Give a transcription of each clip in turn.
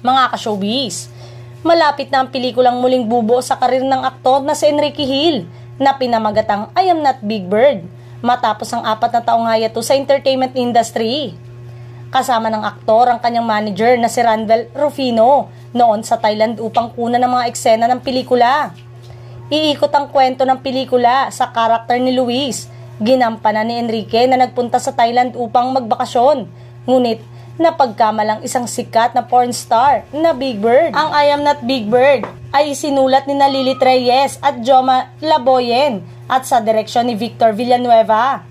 mga ka-showbiz. Malapit na ang pelikulang muling bubuo sa karir ng aktor na si Enrique Hill na pinamagatang I Am Not Big Bird matapos ang 4 na taong hiatus sa entertainment industry. Kasama ng aktor ang kanyang manager na si Randall Rufino noon sa Thailand upang kunan ng mga eksena ng pelikula. Iikot ang kwento ng pelikula sa karakter ni Luis, ginampanan ni Enrique na nagpunta sa Thailand upang magbakasyon. Ngunit napagkamalang isang sikat na porn star na Big Bird. Ang I Am Not Big Bird ay sinulat ni Lilith Reyes at Joma Laboyen at sa direksyon ni Victor Villanueva.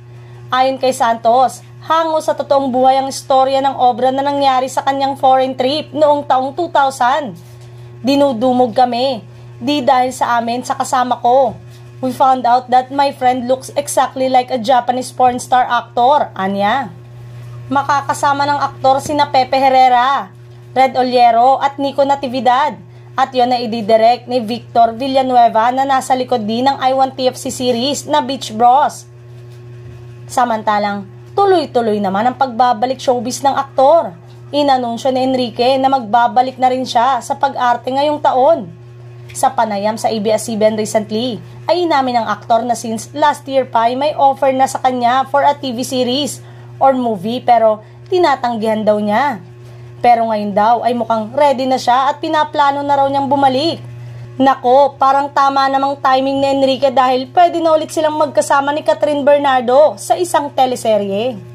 Ayon kay Santos, hango sa totoong buhay ang istorya ng obra na nangyari sa kanyang foreign trip noong taong 2000. Dinudumog kami, di dahil sa amin sa kasama ko. We found out that my friend looks exactly like a Japanese porn star actor, anya. Makakasama ng aktor sina Pepe Herrera, Red Oliero at Nico Natividad at yon na ididirect ni Victor Villanueva na nasa likod din ng I Want TFC series na Beach Bros. Samantalang, tuloy-tuloy naman ang pagbabalik showbiz ng aktor. Inanunsyo ni Enrique na magbabalik na rin siya sa pag-arte ngayong taon. Sa panayam sa ABS-CBN recently, ay inamin ng aktor na since last year pa ay may offer na sa kanya for a TV series or movie pero tinatanggihan daw niya. Pero ngayon daw ay mukhang ready na siya at pinaplano na raw niyang bumalik. Nako, parang tama namang timing ni Enrique dahil pwede na ulit silang magkasama ni Catherine Bernardo sa isang teleserye.